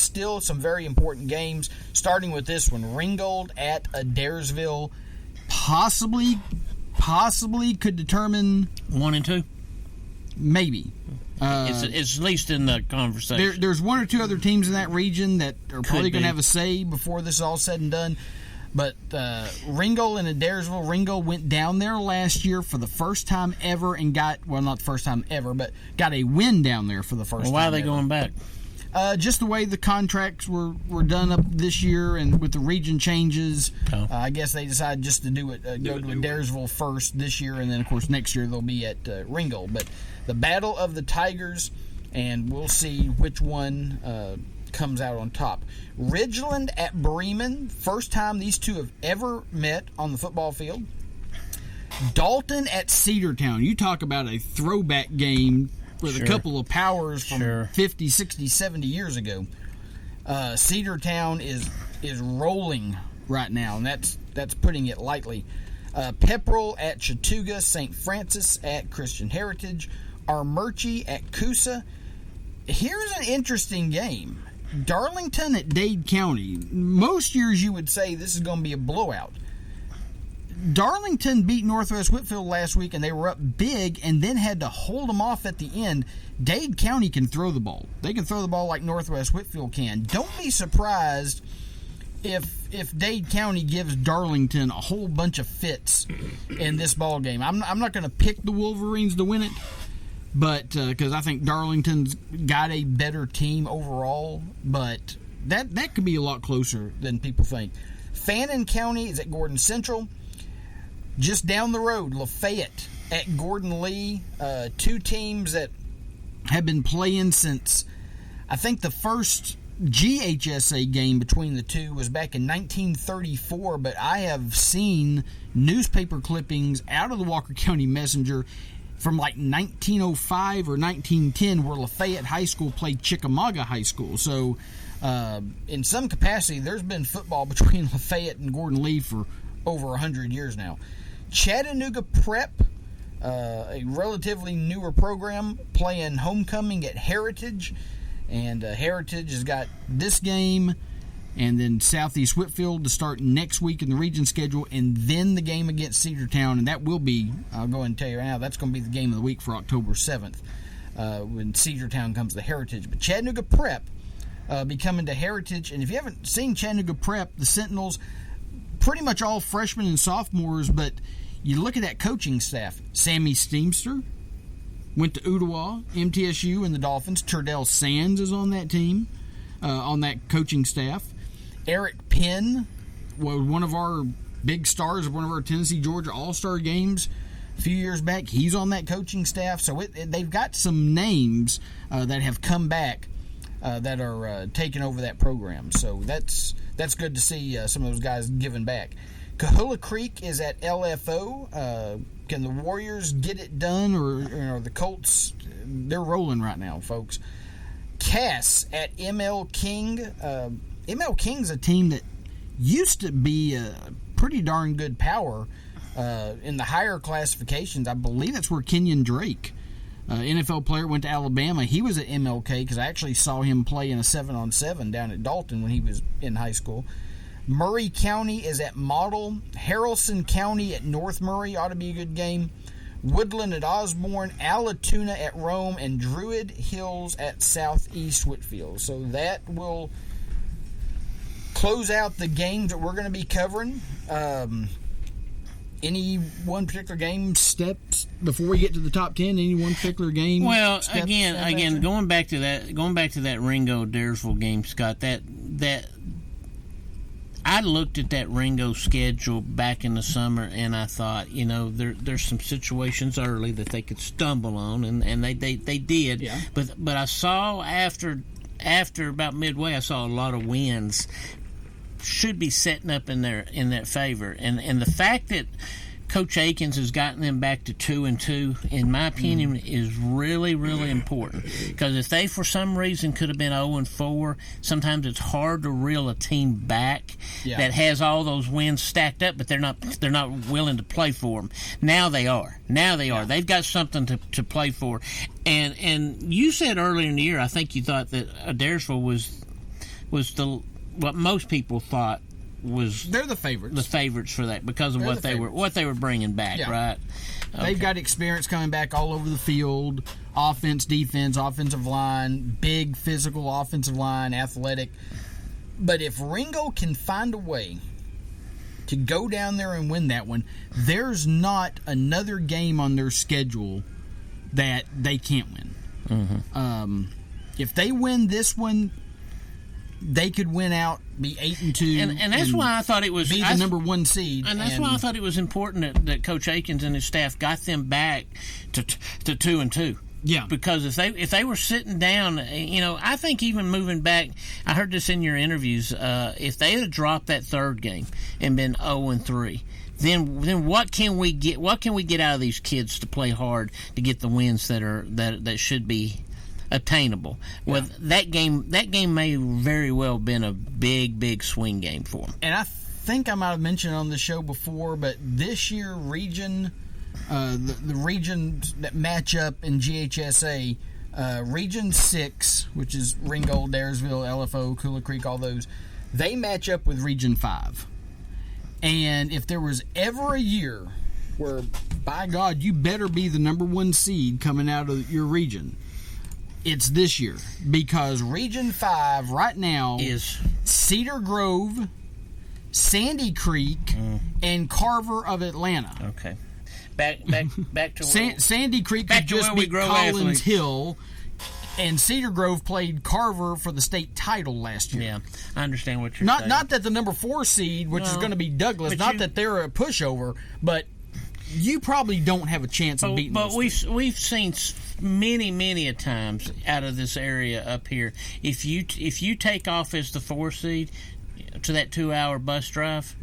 very important games. Starting with this one, Ringgold at Adairsville. Possibly could determine 1 and 2. Maybe. It's at least in the conversation. There's 1 or 2 other teams in that region that are probably going to have a say before this is all said and done. But Ringgold and Adairsville, Ringgold went down there last year for the first time ever and got, well, not the first time ever, but got a win down there for the first time. Why are they going back? Just the way the contracts were done up this year, and with the region changes, I guess they decided just to do it. Go to Adairsville first this year, and then of course next year they'll be at Ringgold. But the Battle of the Tigers, and we'll see which one comes out on top. Ridgeland at Bremen, first time these two have ever met on the football field. Dalton at Cedartown. You talk about a throwback game with a couple of powers from 50, 60, 70 years ago. Cedartown is rolling right now, and that's putting it lightly. Pepperell at Chattooga, St. Francis at Christian Heritage, Armurchie at Coosa. Here's an interesting game. Darlington at Dade County. Most years you would say this is going to be a blowout. Darlington beat Northwest Whitfield last week, and they were up big and then had to hold them off at the end. Dade County can throw the ball. They can throw the ball like Northwest Whitfield can. Don't be surprised if Dade County gives Darlington a whole bunch of fits in this ball game. I'm not going to pick the Wolverines to win it, but because I think Darlington's got a better team overall, but that could be a lot closer than people think. Fannin County is at Gordon Central. Just down the road, Lafayette at Gordon Lee. 2 teams that have been playing since, I think the first GHSA game between the two was back in 1934, but I have seen newspaper clippings out of the Walker County Messenger from like 1905 or 1910 where Lafayette High School played Chickamauga High School. So in some capacity, there's been football between Lafayette and Gordon Lee for over 100 years now. Chattanooga Prep, a relatively newer program, playing homecoming at Heritage. And Heritage has got this game and then Southeast Whitfield to start next week in the region schedule, and then the game against Cedartown. And that will be, I'll go ahead and tell you right now, that's going to be the game of the week for October 7th when Cedartown comes to Heritage. But Chattanooga Prep be coming to Heritage. And if you haven't seen Chattanooga Prep, the Sentinels, pretty much all freshmen and sophomores, but you look at that coaching staff. Sammy Steemster went to Ottawa, MTSU, and the Dolphins. Turdell Sands is on that team, on that coaching staff. Eric Penn was one of our big stars of one of our Tennessee-Georgia All-Star games a few years back. He's on that coaching staff. So they've got some names that have come back that are taking over that program. So that's good to see some of those guys giving back. Kahula Creek is at LFO. Can the Warriors get it done, or the Colts? They're rolling right now, folks. Cass at ML King. ML King's a team that used to be a pretty darn good power in the higher classifications. I believe that's where Kenyon Drake, NFL player, went to Alabama. He was at MLK because I actually saw him play in a 7-on-7 down at Dalton when he was in high school. Murray County is at Model. Haralson County at North Murray ought to be a good game. Woodland at Osborne. Allatoona at Rome. And Druid Hills at Southeast Whitfield. So that will close out the games that we're going to be covering. Any one particular game steps before we get to the top 10? Any one particular game? Well, again, going back to that Ringo Daresville game, Scott. That I looked at that Ringo schedule back in the summer, and I thought, there's some situations early that they could stumble on, and they did. Yeah. But I saw after about midway, I saw a lot of wins should be setting up in that favor, and the fact that Coach Akins has gotten them back to 2-2, in my opinion, is really, really important. Because if they, for some reason, could have been 0-4, sometimes it's hard to reel a team back that has all those wins stacked up, but they're not willing to play for them. Now they are. Yeah. They've got something to play for. And you said earlier in the year, I think you thought that Daresville was what most people thought was they're the favorites for that because of what they were bringing back, right? Okay. They've got experience coming back all over the field, offense, defense, offensive line, big physical offensive line, athletic. But if Ringo can find a way to go down there and win that one, there's not another game on their schedule that they can't win. Mm-hmm. If they win this one, they could win out, be 8-2, and that's why I thought it was be the number one seed. And that's why I thought it was important that Coach Akins and his staff got them back to 2-2. Yeah, because if they were sitting down, I think even moving back, I heard this in your interviews. If they had dropped that third game and been 0-3. Then what can we get? What can we get out of these kids to play hard to get the wins that should be attainable? Well, that game may very well have been a big swing game for them. And I think I might have mentioned on the show before, but this year region, the regions that match up in GHSA, Region 6, which is Ringgold, Daresville, LFO, Coulee Creek, all those, they match up with Region 5. And if there was ever a year where, by God, you better be the number one seed coming out of your region, it's this year, because Region 5 right now is Cedar Grove, Sandy Creek, and Carver of Atlanta. Okay. Back to Sandy Creek could just be Collins Hill, and Cedar Grove played Carver for the state title last year. Yeah, I understand what you're saying. Not that the number 4 seed, which is going to be Douglas, that they're a pushover, but you probably don't have a chance of beating them. But we've seen many a times out of this area up here, if you take off as the 4 seed to that 2-hour bus drive,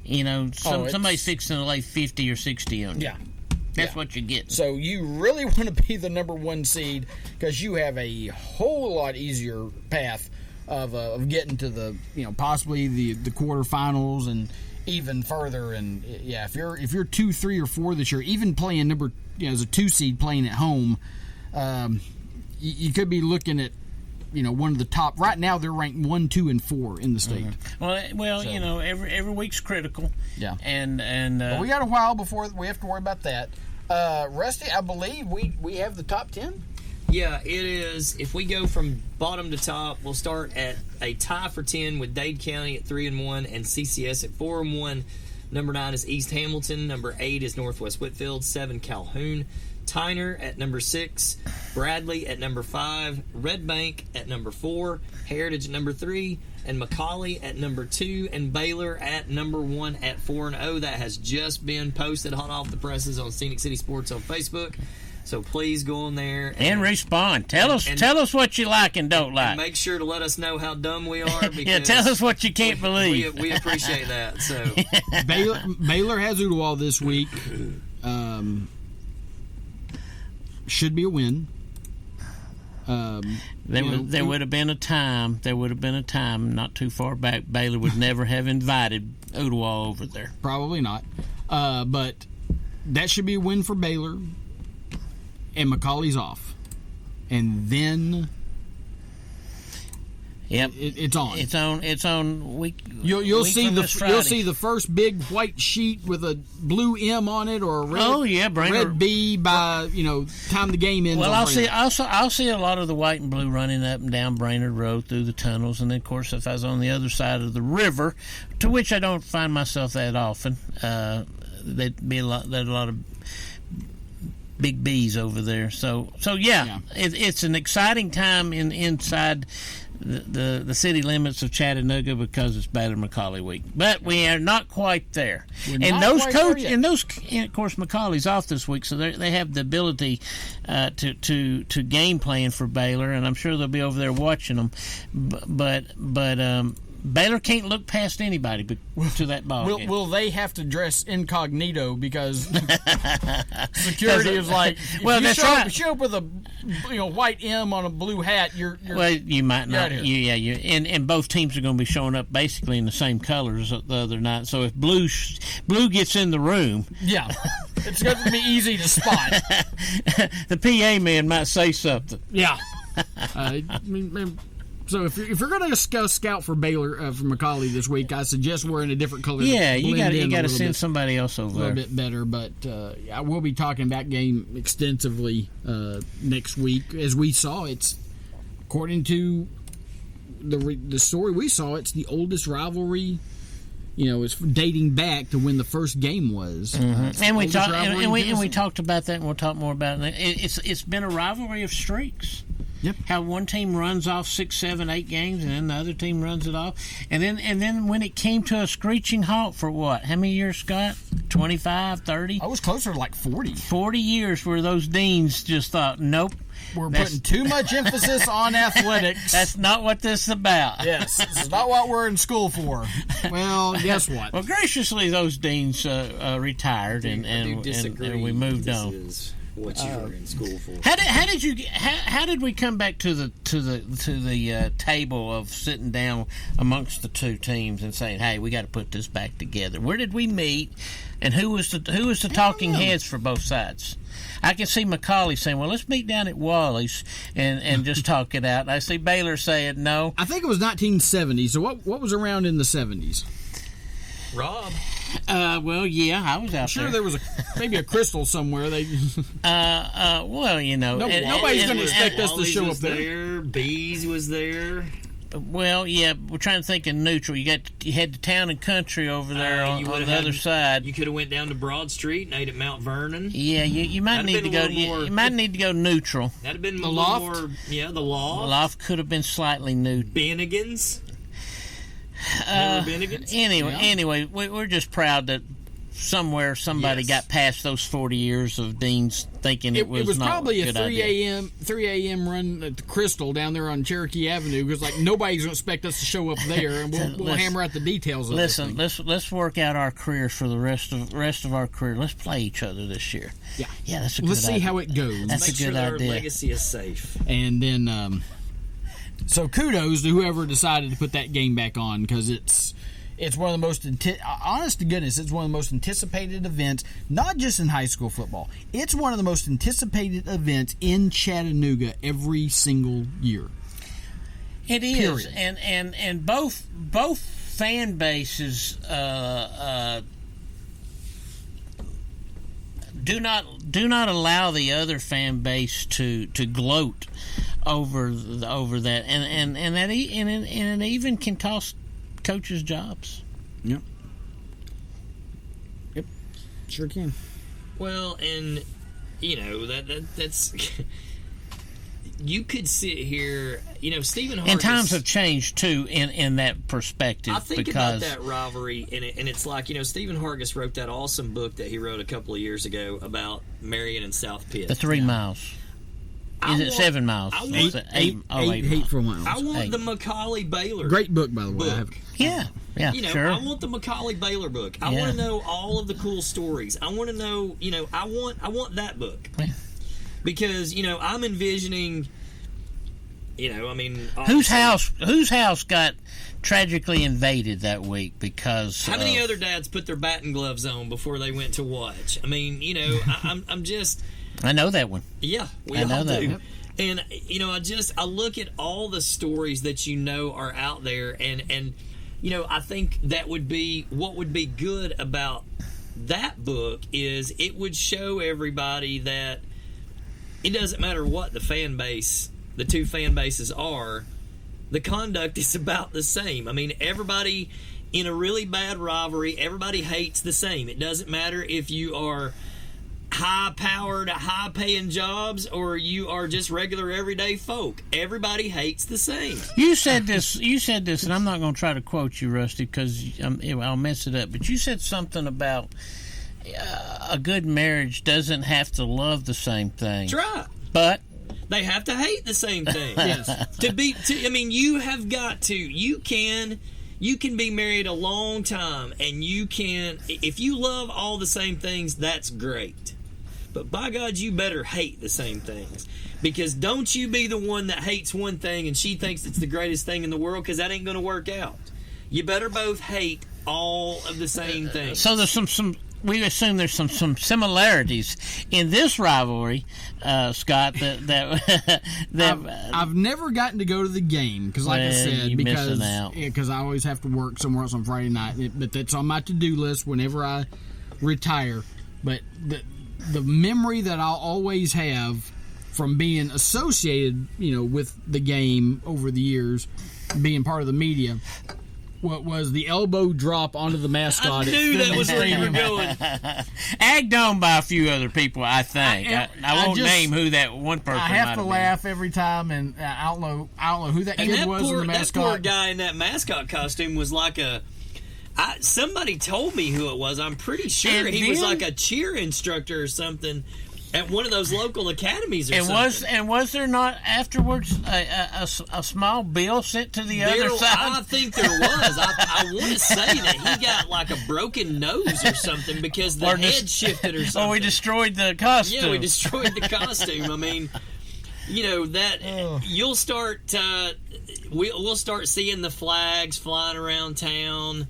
somebody's fixing to lay 50 or 60 on you. Yeah. That's what you get. So you really want to be the number 1 seed because you have a whole lot easier path of getting to the possibly the quarterfinals and even further. And if you're 2, 3, or 4 this year, even playing as a 2 seed playing at home, you could be looking at one of the top. Right now they're ranked 1, 2, and 4 in the state. Mm-hmm. Well, so, every week's critical. Yeah, and but we got a while before we have to worry about that. Rusty, I believe we have the top 10. Yeah, it is. If we go from bottom to top, we'll start at a tie for 10 with Dade County at 3-1 and CCS at 4-1. Number 9 is East Hamilton. Number 8 is Northwest Whitfield. 7, Calhoun. Tyner at number 6, Bradley at number 5, Red Bank at number 4, Heritage at number 3, and McCallie at number 2, and Baylor at number 1 at 4-0. That has just been posted hot off the presses on Scenic City Sports on Facebook. So please go on there and respond. Tell us what you like and don't like. And make sure to let us know how dumb we are. Because yeah, tell us what you can't believe. We appreciate that. So Baylor has Ooltewah this week. Should be a win. There would have been a time. There would have been a time not too far back. Baylor would never have invited Ooltewah over there. Probably not. But that should be a win for Baylor. And McCallie's off, and then yep, it's on. It's on. You'll see the first big white sheet with a blue M on it, or a red, red B by time the game ends. Well, I'll see a lot of the white and blue running up and down Brainerd Road through the tunnels, and then of course if I was on the other side of the river, to which I don't find myself that often, there'd be a lot of big B's over there. So yeah. It's an exciting time inside the city limits of Chattanooga because it's Baylor McCallie week. But we are not quite there. And of course McCallie's off this week, so they have the ability to game plan for Baylor, and I'm sure they'll be over there watching them. But Baylor can't look past anybody to that ball game. Will they have to dress incognito because security is like? Well, that's right. If you show up with a white M on a blue hat, you're well, you might not. And both teams are going to be showing up basically in the same colors the other night. So if blue gets in the room, it's going to be easy to spot. The PA man might say something. Yeah. So if you're going to go scout for Baylor for McCallie this week, I suggest wearing a different color. Yeah, you got to send somebody else over there. A little bit better, but I will be talking about game extensively next week. As we saw, it's according to the story we saw, it's the oldest rivalry. It's dating back to when the first game was. Mm-hmm. And we talked about that, and we'll talk more about it. It's been a rivalry of streaks. Yep. How one team runs off 6, 7, 8 games, and then the other team runs it off, and then when it came to a screeching halt for what? How many years, Scott? 25, 30? I was closer to like 40. 40 years where those deans just thought, nope. We're putting too much emphasis on athletics. That's not what this is about. Yes, this is not what we're in school for. Well, guess what? Well, graciously, those deans retired, and we moved on. What you were in school for? How did we come back to the table of sitting down amongst the two teams and saying, hey, we got to put this back together? Where did we meet, and who was the talking heads for both sides? I can see McCallie saying, well, let's meet down at Wally's and just talk it out. I see Baylor saying no. I think it was 1970. So what was around in the 70s? Rob. Well, yeah, I was out there. There was maybe a crystal somewhere. Well, nobody's going to expect us to show up there. Bees was there. Well, yeah, we're trying to think of neutral. You had the town and country over there on the other side. You could have went down to Broad Street and ate at Mount Vernon. Yeah, you might need to go. You might need to go neutral. That'd have been the loft. More, the loft. The loft could have been slightly new. Bennigan's. Anyway, we're just proud that somebody got past those 40 years of deans thinking it was not probably a good a 3 a.m. run at the Crystal down there on Cherokee Avenue, because nobody's going to expect us to show up there, and we'll hammer out the details of it. Listen, let's work out our careers for the rest of our career. Let's play each other this year. Yeah, that's a good idea. Let's see how it goes. That's a good idea. Our legacy is safe. And then, so kudos to whoever decided to put that game back on, because it's one of the most, honest to goodness, it's one of the most anticipated events, not just in high school football. It's one of the most anticipated events in Chattanooga every single year. It is, and both fan bases do not allow the other fan base to gloat over that, and it even can cost coaches' jobs. Yep, sure can. Well, and that's. You could sit here, Stephen Hargis. And times have changed too in that perspective. I think about that rivalry, and it's like Stephen Hargis wrote that awesome book that he wrote a couple of years ago about Marion and South Pitt. The 3 miles. Is it 7 miles? Eight hateful miles. I want the Macaulay Baylor. Great book, by the way. Yeah, sure. I want the Macaulay Baylor book. I want to know all of the cool stories. I want to know, I want that book. Yeah. Because, I'm envisioning, whose house got tragically invaded that week because how many other dads put their batting gloves on before they went to watch? I mean, I'm just... I know that one. Yeah, we all do. And, I look at all the stories that are out there, and I think that would be, what would be good about that book is it would show everybody that it doesn't matter what the two fan bases are, the conduct is about the same. I mean, everybody in a really bad rivalry, everybody hates the same. It doesn't matter if you are high-powered, high-paying jobs or you are just regular everyday folk. Everybody hates the same. You said this, and I'm not going to try to quote you, Rusty, because I'll mess it up, but you said something about a good marriage doesn't have to love the same thing. That's right. But they have to hate the same thing. Yes. You have got to. You can be married a long time, and you can, if you love all the same things, that's great. But by God, you better hate the same things. Because don't you be the one that hates one thing and she thinks it's the greatest thing in the world, because that ain't going to work out. You better both hate all of the same things. So there's some we assume there's some similarities in this rivalry, Scott. That I've never gotten to go to the game because, like I said, because I always have to work somewhere else on Friday night. But that's on my to-do list whenever I retire. But the memory that I'll always have from being associated, with the game over the years, being part of the media. What was the elbow drop onto the mascot? I knew that was where you were going. Agged on by a few other people, I think. I won't name who that one person. I have to laugh every time, and I don't know who that kid was in the mascot. That poor guy in that mascot costume was like somebody told me who it was. I'm pretty sure he was like a cheer instructor or something at one of those local academies or something. Was there not afterwards a small bill sent to the other side? I think there was. I want to say that he got like a broken nose or something because the head shifted or something. Or we destroyed the costume. Yeah, we destroyed the costume. I mean, you'll start. We'll start seeing the flags flying around town.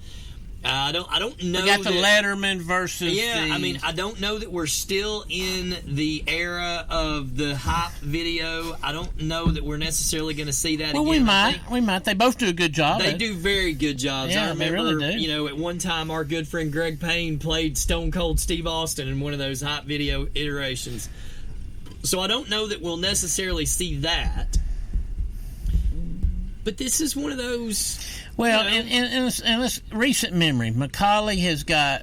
I don't know. We got the Letterman versus. Yeah, I don't know that we're still in the era of the hype video. I don't know that we're necessarily going to see that again. Well, we might. They both do a good job. They do very good jobs. Yeah, I remember, they really do. At one time our good friend Greg Payne played Stone Cold Steve Austin in one of those hype video iterations. So I don't know that we'll necessarily see that. But this is one of those. Well, in this recent memory, Macaulay has got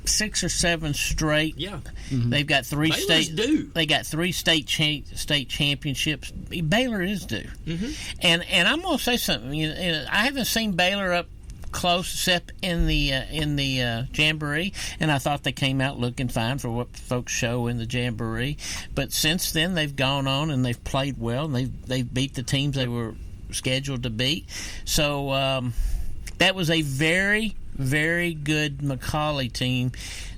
6 or 7 straight. Yeah, they've got 3 state. Due. They got 3 state championships. Baylor is due. Mm-hmm. And I'm gonna say something. I haven't seen Baylor up close except in the jamboree, and I thought they came out looking fine for what folks show in the jamboree. But since then, they've gone on and they've played well, and they've beat the teams they were scheduled to beat. So that was a very, very good Macaulay team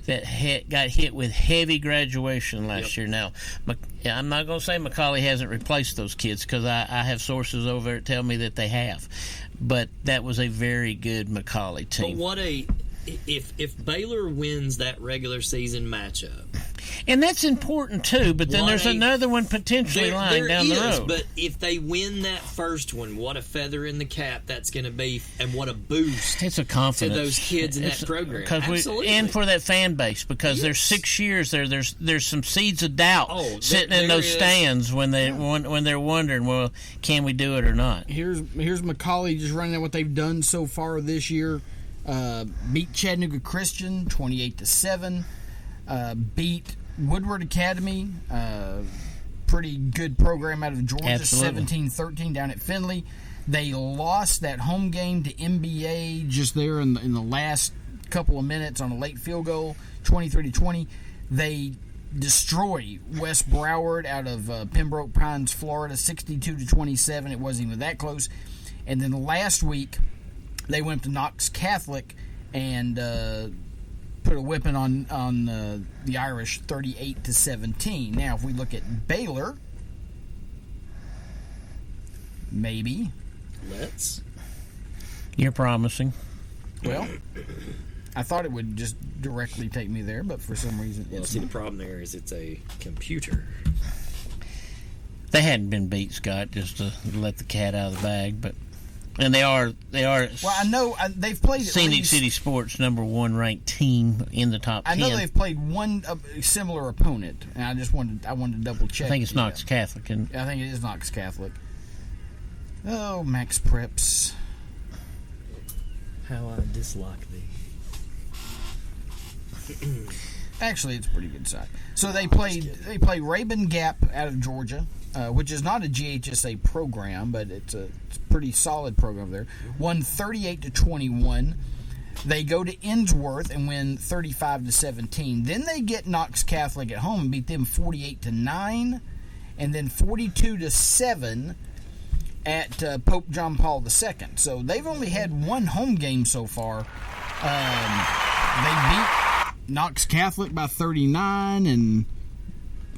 that got hit with heavy graduation last year. Now, I'm not going to say Macaulay hasn't replaced those kids because I have sources over there that tell me that they have. But that was a very good Macaulay team. But if Baylor wins that regular season matchup. And that's important too, but then there's another one potentially lying down the road. But if they win that first one, what a feather in the cap that's going to be, and what a boost it's a confidence to those kids in that program. Absolutely. And for that fan base, because there's 6 years there. There's some seeds of doubt sitting in those stands when they're wondering, well, can we do it or not? Here's Macaulay just running out what they've done so far this year. Beat Chattanooga Christian 28-7. Beat Woodward Academy, pretty good program out of Georgia, Absolutely. 17-13 down at Findlay. They lost that home game to MBA just there in the last couple of minutes on a late field goal, 23-20. They destroy West Broward out of Pembroke Pines, Florida, 62-27. It wasn't even that close. And then last week, they went to Knox Catholic and put a whipping on the Irish, 38-17. Now, if we look at Baylor, maybe. You're promising. Well, I thought it would just directly take me there, but for some reason, Well, see, the problem there is it's a computer. They hadn't been beat, Scott, just to let the cat out of the bag, but and they are. Well, I know they've played at Scenic least, City Sports #1 ranked team in the top 10. I know they've played one similar opponent, and I wanted to double check. I think it's Knox Catholic, and I think it is Knox Catholic. Oh, Max Preps. How I dislike thee. Actually, it's a pretty good side. So they play Rabun Gap out of Georgia, which is not a GHSA program, but it's a pretty solid program there. Won 38-21. They go to Innsworth and win 35-17. Then they get Knox Catholic at home and beat them 48-9, and then 42-7 at Pope John Paul II. So they've only had one home game so far. They beat Knox Catholic by 39, and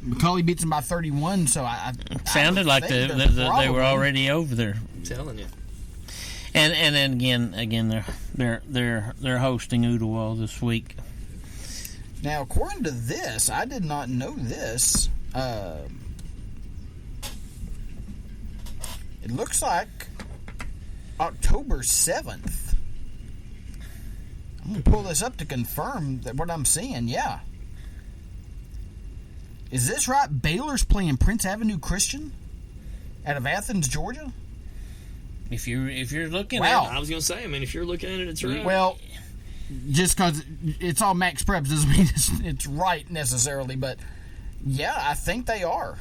McCauley beats them by 31. So I sounded like they were already over there. I'm telling you. And then again they're hosting Ottawa this week. Now, according to this, I did not know this. It looks like October 7th. I'm going to pull this up to confirm that what I'm seeing. Yeah. Is this right? Baylor's playing Prince Avenue Christian out of Athens, Georgia? If you're looking Wow. at I was going to say, I mean, if you're looking at it, it's right. Well, just because it's all Max Preps doesn't mean it's right necessarily, but yeah, I think they are.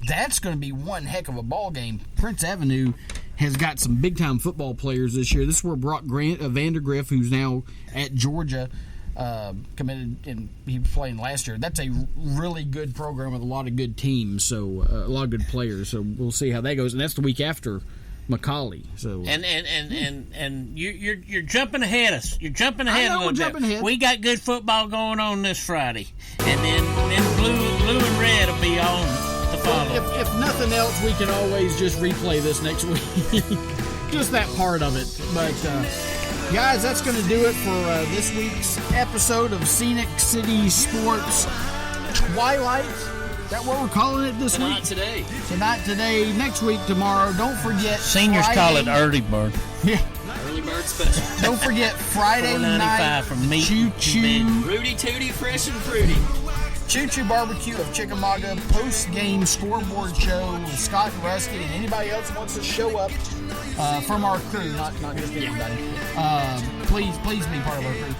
That's going to be one heck of a ball game. Prince Avenue has got some big-time football players this year. This is where Brock Vandergriff, who's now at Georgia, committed, and he was playing last year. That's a really good program with a lot of good teams, so a lot of good players. So we'll see how that goes, and that's the week after McCauley. So and you're jumping ahead of us. You're jumping ahead a little bit. Jumping ahead. We got good football going on this Friday, and then blue and red will be on. If nothing else, we can always just replay this next week. Just that part of it. But, guys, that's going to do it for this week's episode of Scenic City Sports Twilight. Is that what we're calling it this week? Tonight, today, next week, tomorrow. Don't forget Seniors Friday. Call it early bird. Yeah. Early bird special. Don't forget Friday night. From meat. Choo Choo. Rudy Tooty, fresh and fruity. Choo Choo Barbecue of Chickamauga post-game scoreboard show with Scott and Rusty and anybody else who wants to show up from our crew, not just anybody. Please be part of our crew.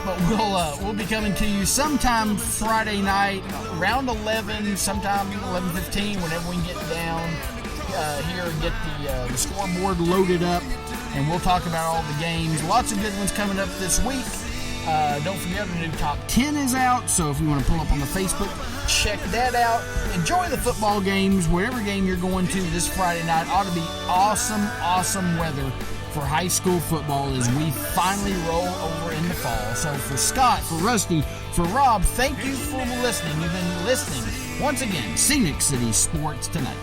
But we'll be coming to you sometime Friday night, around 11, sometime 11:15, whenever we can get down here and get the scoreboard loaded up, and we'll talk about all the games. Lots of good ones coming up this week. Don't forget the new top 10 is out, so if you want to pull up on the Facebook, check that out. Enjoy the football games, whatever game you're going to this Friday night. Ought to be awesome weather for high school football as we finally roll over in the fall. So for Scott, for Rusty, for Rob, thank you for listening. You've been listening once again, Scenic City Sports Tonight.